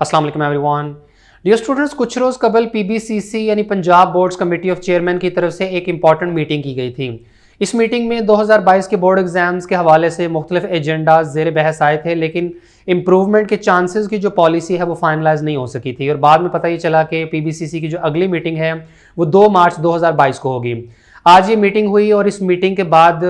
अस्सलाम वालेकुम everyone. Dear students, कुछ रोज़ कबल पीबीसीसी यानी Punjab boards committee of chairman की तरफ से एक इंपॉर्टेंट मीटिंग की गई थी। इस मीटिंग में 2022 के बोर्ड एग्जाम्स के हवाले से मुख्तलिफ एजेंडाज ज़ेर बहस आए थे, लेकिन इम्प्रूवमेंट के चांसेस की जो पॉलिसी है वो फाइनलाइज नहीं हो सकी थी। और बाद में पता ही चला कि पीबीसीसी की जो अगली मीटिंग है वो 2 मार्च 2022 को होगी। आज ये मीटिंग हुई और इस मीटिंग के बाद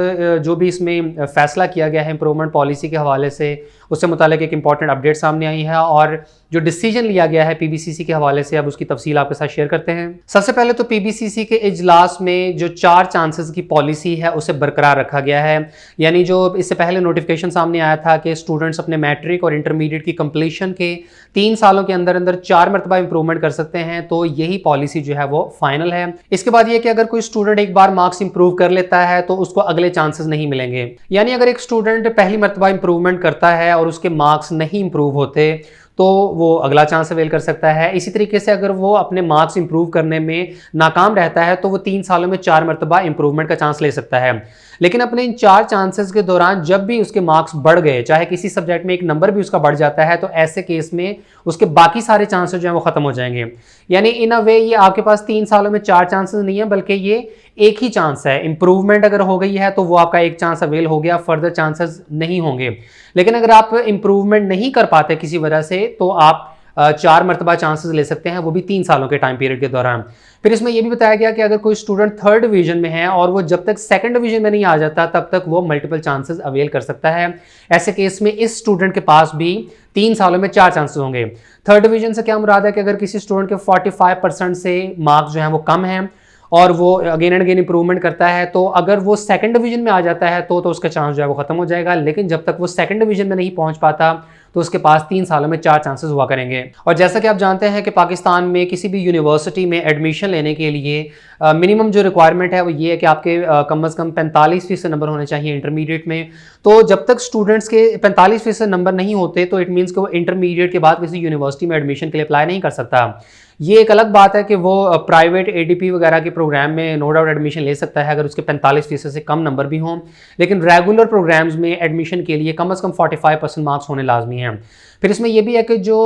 जो भी इसमें फैसला किया गया है इम्प्रूवमेंट पॉलिसी के हवाले से, उससे मुतालिक एक इंपॉर्टेंट अपडेट सामने आई है और जो डिसीजन लिया गया है पीबीसीसी के हवाले से अब उसकी तफसील आपके साथ शेयर करते हैं। सबसे पहले तो पीबीसीसी के इजलास में जो 4 चांसेस की पॉलिसी है उसे बरकरार रखा गया है। यानी जो इससे पहले नोटिफिकेशन सामने आया था कि स्टूडेंट्स अपने मैट्रिक और इंटरमीडिएट की कंप्लीशन के 3 सालों के अंदर अंदर 4 मरतबा इंप्रूवमेंट कर सकते हैं, तो यही पॉलिसी जो है वो फाइनल है। इसके बाद ये कि अगर कोई स्टूडेंट एक बार मार्क्स इंप्रूव कर लेता है तो उसको अगले चांसेस नहीं मिलेंगे। यानी अगर एक स्टूडेंट पहली मरतबा इंप्रूवमेंट करता है और उसके मार्क्स नहीं इंप्रूव होते तो वो अगला चांस अवेल कर सकता है। इसी तरीके से अगर वो अपने मार्क्स इंप्रूव करने में नाकाम रहता है तो वो 3 सालों में 4 मरतबा इंप्रूवमेंट का चांस ले सकता है। लेकिन अपने इन 4 चांसेस के दौरान जब भी उसके मार्क्स बढ़ गए, चाहे किसी सब्जेक्ट में एक नंबर भी उसका बढ़ जाता है, तो ऐसे केस में उसके बाकी सारे चांसेस जो है वो खत्म हो जाएंगे। यानी इन अ वे ये आपके पास 3 सालों में 4 चांसेस नहीं है, बल्कि ये एक ही चांस है। इंप्रूवमेंट अगर हो गई है तो वो आपका एक चांस अवेल हो गया, फर्दर चांसेस नहीं होंगे। लेकिन अगर आप इंप्रूवमेंट नहीं कर पाते किसी वजह से तो आप 4 मरतबा चांसेस ले सकते हैं, वो भी 3 सालों के टाइम पीरियड के दौरान। फिर इसमें यह भी बताया गया कि अगर कोई स्टूडेंट 3rd डिवीजन में है और वो जब तक 2nd डिवीजन में नहीं आ जाता तब तक वो मल्टीपल चांसेस अवेल कर सकता है। ऐसे केस में इस स्टूडेंट के पास भी 3 सालों में 4 चांसेस होंगे। 3rd डिवीजन से क्या मुराद है कि अगर किसी स्टूडेंट के 45% से मार्क्स जो है वो कम है और वो अगेन एंड अगेन इंप्रूवमेंट करता है, तो अगर वो 2nd डिवीजन में आ जाता है तो उसका चांस जो है वो खत्म हो जाएगा। लेकिन जब तक वो 2nd डिवीजन में नहीं पहुंच पाता तो उसके पास 3 सालों में 4 चांसेस हुआ करेंगे। और जैसा कि आप जानते हैं कि पाकिस्तान में किसी भी यूनिवर्सिटी में एडमिशन लेने के लिए मिनिमम जो रिक्वायरमेंट है वो ये है कि आपके कम से कम 45% नंबर होने चाहिए इंटरमीडिएट में। तो जब तक स्टूडेंट्स के 45% नंबर नहीं होते तो इट मीन्स कि वो इंटरमीडिएट के बाद किसी यूनिवर्सिटी में एडमिशन के लिए अप्लाई नहीं कर सकता। ये एक अलग बात है कि वो प्राइवेट एडीपी वगैरह के प्रोग्राम में नो डाउट एडमिशन ले सकता है अगर उसके 45% से कम नंबर भी हों, लेकिन रेगुलर प्रोग्राम्स में एडमिशन के लिए कम से कम 45% मार्क्स होने लाजमी हैं। फिर इसमें यह भी है कि जो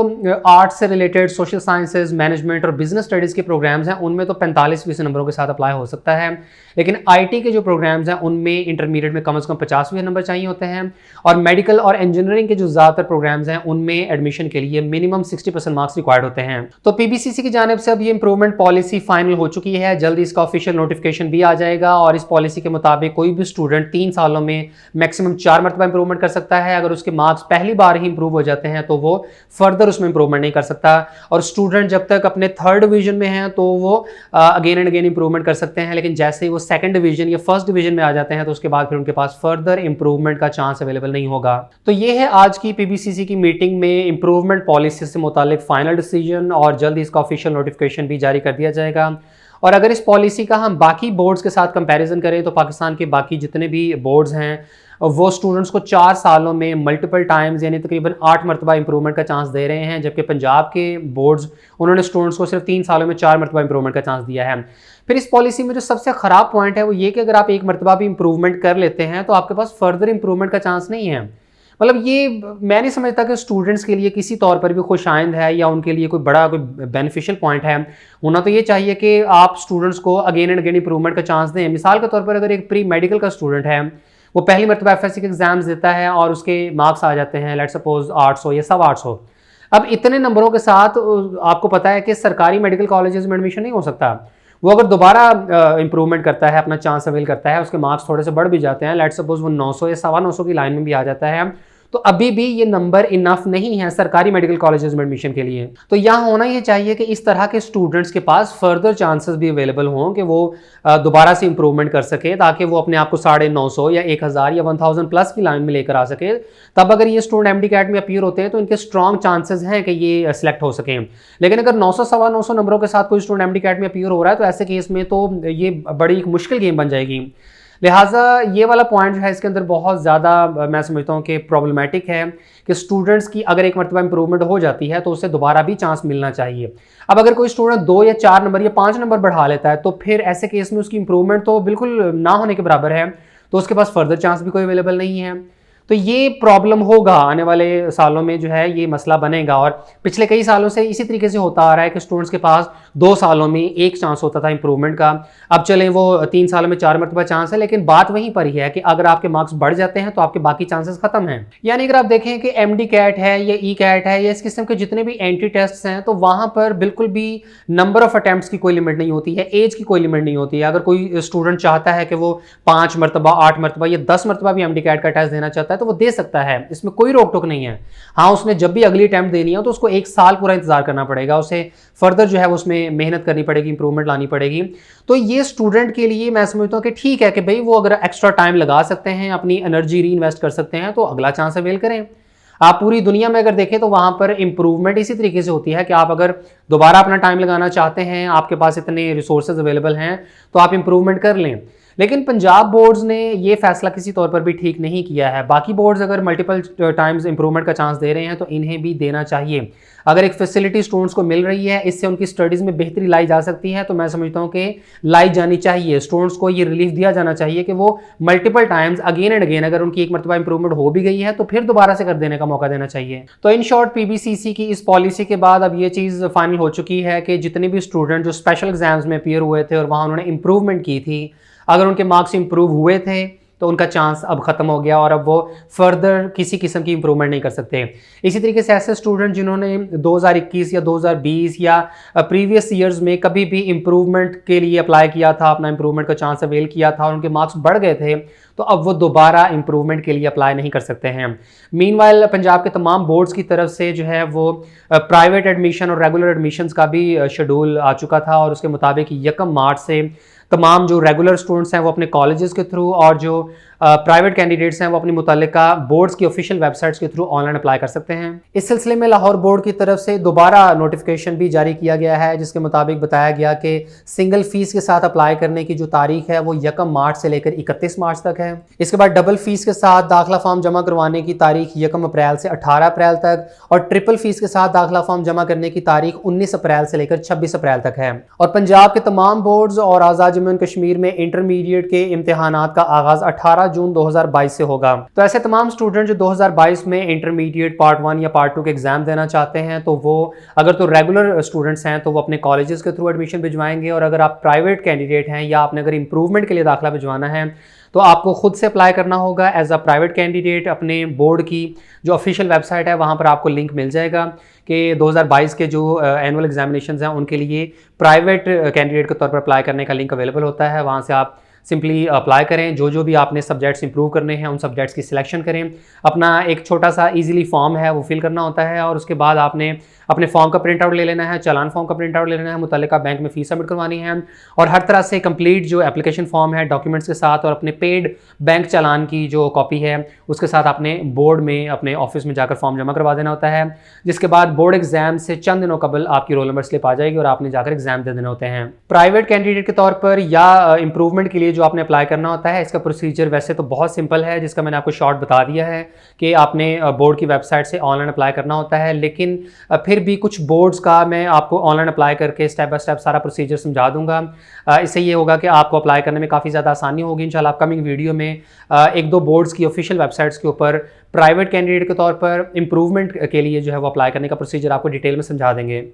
आर्ट्स से रिलेटेड सोशल साइंसेज, मैनेजमेंट और बिजनेस स्टडीज़ के प्रोग्राम्स हैं उनमें तो 45% नंबरों के साथ अप्लाई हो सकता है, लेकिन आईटी के जो प्रोग्राम्स हैं उनमें इंटरमीडिएट में कम से कम 50% नंबर चाहिए होते हैं। और मेडिकल और इंजीनियरिंग के जो ज़्यादातर प्रोग्राम्स हैं उनमें एडमिशन के लिए मिनिमम 60% मार्क्स रिक्वायर्ड होते हैं। तो पीबीसीसी की जानिब से अब ये इंप्रूवमेंट पॉलिसी फाइनल हो चुकी है। जल्दी इसका ऑफिशियल नोटिफिकेशन भी आ जाएगा और इस पॉलिसी के मुताबिक कोई भी स्टूडेंट 3 सालों में मैक्सिमम 4 मरतबा इंप्रूवमेंट कर सकता है। अगर उसके मार्क्स पहली बार ही इंप्रूव हो जाते हैं तो वो फर्दर उसमें इंप्रूवमेंट नहीं कर सकता। और स्टूडेंट जब तक अपने 3rd डिवीजन में हैं तो वो अगेन एंड अगेन इंप्रूवमेंट कर सकते हैं, लेकिन जैसे ही वो 2nd डिवीजन या 1st डिवीजन में आ जाते हैं तो उसके बाद फिर उनके पास फर्दर इंप्रूवमेंट का चांस अवेलेबल नहीं होगा। तो ये है आज की पीबीसीसी की मीटिंग में इंप्रूवमेंट पॉलिसी से मुतालिक फाइनल डिसीजन, और जल्द इसका ऑफिशियल नोटिफिकेशन भी जारी कर दिया जाएगा। और अगर इस पॉलिसी का हम बाकी बोर्ड्स के साथ कंपैरिजन करें तो पाकिस्तान के बाकी जितने भी बोर्ड्स हैं वो स्टूडेंट्स को 4 सालों में मल्टीपल टाइम्स यानी तकरीबन 8 मरतबा इंप्रूवमेंट का चांस दे रहे हैं, जबकि पंजाब के बोर्ड्स उन्होंने स्टूडेंट्स को सिर्फ 3 सालों में 4 मरतबा इंप्रूवमेंट का चांस दिया है। फिर इस पॉलिसी में जो सबसे ख़राब पॉइंट है वो ये कि अगर आप एक मरतबा भी इंप्रूवमेंट कर लेते हैं तो आपके पास फर्दर इंप्रूवमेंट का चांस नहीं है। मतलब ये मैं नहीं समझता कि स्टूडेंट्स के लिए किसी तौर पर भी खुशाइंद है या उनके लिए कोई बड़ा कोई बेनिफिशियल पॉइंट है। होना तो ये चाहिए कि आप स्टूडेंट्स को अगेन एंड अगेन इंप्रूवमेंट का चांस दें। मिसाल के तौर पर अगर एक प्री मेडिकल का स्टूडेंट है, वो पहली मरतबा एफएससी के एग्जाम्स देता है और उसके मार्क्स आ जाते हैं लेट्स सपोज 800 या 850। अब इतने नंबरों के साथ आपको पता है कि सरकारी मेडिकल कॉलेजेस में एडमिशन नहीं हो सकता। वो अगर दोबारा इंप्रूवमेंट करता है, अपना चांस अवेल करता है, उसके मार्क्स थोड़े से बढ़ भी जाते हैं, लेट्स सपोज वो 900 या 950 की लाइन में भी आ जाता है, तो अभी भी ये नंबर इनफ नहीं है सरकारी मेडिकल कॉलेजेस में एडमिशन के लिए। तो यहाँ होना ये चाहिए कि इस तरह के स्टूडेंट्स के पास फर्दर चांसेस भी अवेलेबल हों कि वो दोबारा से इंप्रूवमेंट कर सके, ताकि वो अपने आप को 950 या 1000 या 1000 प्लस की लाइन में लेकर आ सके। तब अगर ये स्टूडेंट एमडी कैट में अपीयर होते हैं तो इनके स्ट्रॉन्ग चांसेस हैं कि ये सिलेक्ट हो सकें। लेकिन अगर 900 सवा 900 नंबरों के साथ कोई स्टूडेंट एमडी कैट में अपीयर हो रहा है तो ऐसे केस में तो ये बड़ी मुश्किल गेम बन जाएगी। लिहाजा ये वाला पॉइंट जो है इसके अंदर बहुत ज़्यादा मैं समझता हूँ कि प्रॉब्लमेटिक है कि स्टूडेंट्स की अगर एक मरतबा इंप्रूवमेंट हो जाती है तो उसे दोबारा भी चांस मिलना चाहिए। अब अगर कोई स्टूडेंट 2 या 4 नंबर या 5 नंबर बढ़ा लेता है तो फिर ऐसे केस में उसकी इंप्रूवमेंट तो बिल्कुल ना होने के बराबर है, तो उसके पास फर्दर चांस भी कोई अवेलेबल नहीं है। तो ये प्रॉब्लम होगा आने वाले सालों में, जो है ये मसला बनेगा। और पिछले कई सालों से इसी तरीके से होता आ रहा है कि स्टूडेंट्स के पास 2 सालों में एक चांस होता था इंप्रूवमेंट का, अब चले वो 3 सालों में 4 मरतबा चांस है। लेकिन बात वहीं पर ही है कि अगर आपके मार्क्स बढ़ जाते हैं तो आपके बाकी चांसेस खत्म हैं। यानी अगर आप देखें कि एमडी कैट है या ई कैट है या इस किस्म के जितने भी एंट्री टेस्ट हैं, तो वहां पर बिल्कुल भी नंबर ऑफ अटेम्प्ट्स की कोई लिमिट नहीं होती है, एज की कोई लिमिट नहीं होती है। अगर कोई स्टूडेंट चाहता है कि वो 5 मरतबा, 8 मरतबा या 10 मरतबा भी एमडी कैट का टेस्ट देना चाहता है तो वो दे सकता है, इसमें कोई रोक टोक नहीं है। हाँ, उसने जब भी अगली अटेम्प्ट देनी है तो उसको 1 साल पूरा इंतजार करना पड़ेगा, उसे फर्दर जो है उसमें मेहनत करनी पड़ेगी, इंप्रूवमेंट लानी पड़ेगी। तो ये स्टूडेंट के लिए मैं समझता हूँ कि ठीक है कि भाई वो अगर एक्स्ट्रा टाइम लगा सकते हैं, अपनी एनर्जी री इन्वेस्ट कर सकते हैं, तो अगला चांस अवेल करें। आप पूरी दुनिया में अगर देखें तो वहां पर इंप्रूवमेंट इसी तरीके से होती है कि आप अगर दोबारा अपना टाइम लगाना चाहते हैं, आपके पास इतने रिसोर्सेज अवेलेबल हैं, तो आप इंप्रूवमेंट कर लें। लेकिन पंजाब बोर्ड्स ने ये फैसला किसी तौर पर भी ठीक नहीं किया है। बाकी बोर्ड्स अगर मल्टीपल टाइम्स इंप्रूवमेंट का चांस दे रहे हैं तो इन्हें भी देना चाहिए। अगर एक फैसिलिटी स्टूडेंट्स को मिल रही है, इससे उनकी स्टडीज़ में बेहतरी लाई जा सकती है, तो मैं समझता हूँ कि लाई जानी चाहिए। स्टूडेंट्स को ये रिलीफ दिया जाना चाहिए कि वो multiple times again and again, अगर उनकी एक मरतबा इंप्रूवमेंट हो भी गई है तो फिर दोबारा से कर देने का मौका देना चाहिए। तो इन शॉर्ट पीबीसीसी की इस पॉलिसी के बाद अब ये चीज़ फाइनल हो चुकी है कि जितने भी स्टूडेंट जो स्पेशल एग्जाम्स में अपीयर हुए थे और वहाँ उन्होंने इंप्रूवमेंट की थी, अगर उनके मार्क्स इंप्रूव हुए थे तो उनका चांस अब खत्म हो गया और अब वो फर्दर किसी किस्म की इंप्रूवमेंट नहीं कर सकते। इसी तरीके से ऐसे स्टूडेंट जिन्होंने 2021 या 2020 या प्रीवियस ईयर्स में कभी भी इंप्रूवमेंट के लिए अप्लाई किया था, अपना इंप्रूवमेंट का चांस अवेल किया था और उनके मार्क्स बढ़ गए थे, तो अब वो दोबारा इंप्रूवमेंट के लिए अप्लाई नहीं कर सकते हैं। मीनवाइल पंजाब के तमाम बोर्ड्स की तरफ से जो है वो प्राइवेट एडमिशन और रेगुलर एडमिशन्स का भी शेड्यूल आ चुका था और उसके मुताबिक 1 मार्च से तमाम जो रेगुलर स्टूडेंट्स हैं वो अपने कॉलेजेस के थ्रू और जो प्राइवेट कैंडिडेट्स हैं वो अपनी मुतल्लिका बोर्ड्स की ऑफिशियल वेबसाइट्स के थ्रू ऑनलाइन अप्लाई कर सकते हैं। इस सिलसिले में लाहौर बोर्ड की तरफ से दोबारा नोटिफिकेशन भी जारी किया गया है, जिसके मुताबिक बताया गया कि सिंगल फीस के साथ अप्लाई करने की जो तारीख है वो 1 मार्च से लेकर 31 मार्च तक है। इसके बाद डबल फीस के साथ दाखिला फॉर्म जमा करवाने की तारीख 1 अप्रैल से 18 अप्रैल तक और ट्रिपल फीस के साथ दाखिला फॉर्म जमा करने की तारीख 19 अप्रैल से लेकर 26 अप्रैल तक है। और पंजाब के तमाम बोर्ड्स और आज़ाद जम्मू एंड कश्मीर में इंटरमीडिएट के इम्तिहानात का आगाज 18 जून 2022 से होगा। तो ऐसे तमाम स्टूडेंट जो 2022 में इंटरमीडिएट पार्ट 1 या पार्ट 2 के एग्जाम देना चाहते हैं, तो वो अगर तो रेगुलर स्टूडेंट्स हैं तो वो अपने कॉलेजेस के थ्रू एडमिशन भिजवाएंगे, और अगर आप प्राइवेट कैंडिडेट हैं या आपने अगर इंप्रूवमेंट के लिए दाखिला भिजवाना है तो आपको खुद से अप्लाई करना होगा एज अ प्राइवेट कैंडिडेट। अपने बोर्ड की जो ऑफिशियल वेबसाइट है वहाँ पर आपको लिंक मिल जाएगा कि 2022 के जो एनुअल एग्जामिनेशंस हैं उनके लिए प्राइवेट कैंडिडेट के तौर पर अप्लाई करने का लिंक अवेलेबल होता है। वहाँ से आप सिंपली अप्लाई करें, जो भी आपने सब्जेक्ट्स इंप्रूव करने हैं उन सब्जेक्ट्स की सिलेक्शन करें, अपना एक छोटा सा इजीली फॉर्म है वो फिल करना होता है और उसके बाद आपने अपने फॉर्म का प्रिंट आउट ले लेना है, चालान फॉर्म का प्रिंट आउट ले लेना है, मुतल्लिका बैंक में फीस सबमिट करवानी है और हर तरह से कंप्लीट जो एप्लीकेशन फॉर्म है डॉक्यूमेंट्स के साथ और अपने पेड बैंक चालान की जो कॉपी है उसके साथ अपने बोर्ड में अपने ऑफिस में जाकर फॉर्म जमा करवा देना होता है। जिसके बाद बोर्ड एग्जाम से चंद दिनों कबल आपकी रोल नंबर स्लिप आ जाएगी और आपने जाकर एग्जाम दे देने होते हैं। प्राइवेट कैंडिडेट के तौर पर या इंप्रूवमेंट के लिए जो आपने अप्लाई करना होता है, इसका प्रोसीजर वैसे तो बहुत सिंपल है, जिसका मैंने आपको शॉर्ट बता दिया है कि आपने बोर्ड की वेबसाइट से ऑनलाइन अप्लाई करना होता है। लेकिन फिर भी कुछ बोर्ड्स का मैं आपको ऑनलाइन अप्लाई करके स्टेप बाय स्टेप सारा प्रोसीजर समझा दूंगा। इससे ये होगा कि आपको अप्लाई करने में काफ़ी ज़्यादा आसानी होगी। इंशाल्लाह अपकमिंग वीडियो में 1-2 बोर्ड्स की ऑफिशियल वेबसाइट्स के ऊपर प्राइवेट कैंडिडेट के तौर पर इंप्रूवमेंट के लिए जो है वो अप्लाई करने का प्रोसीजर आपको डिटेल में समझा देंगे।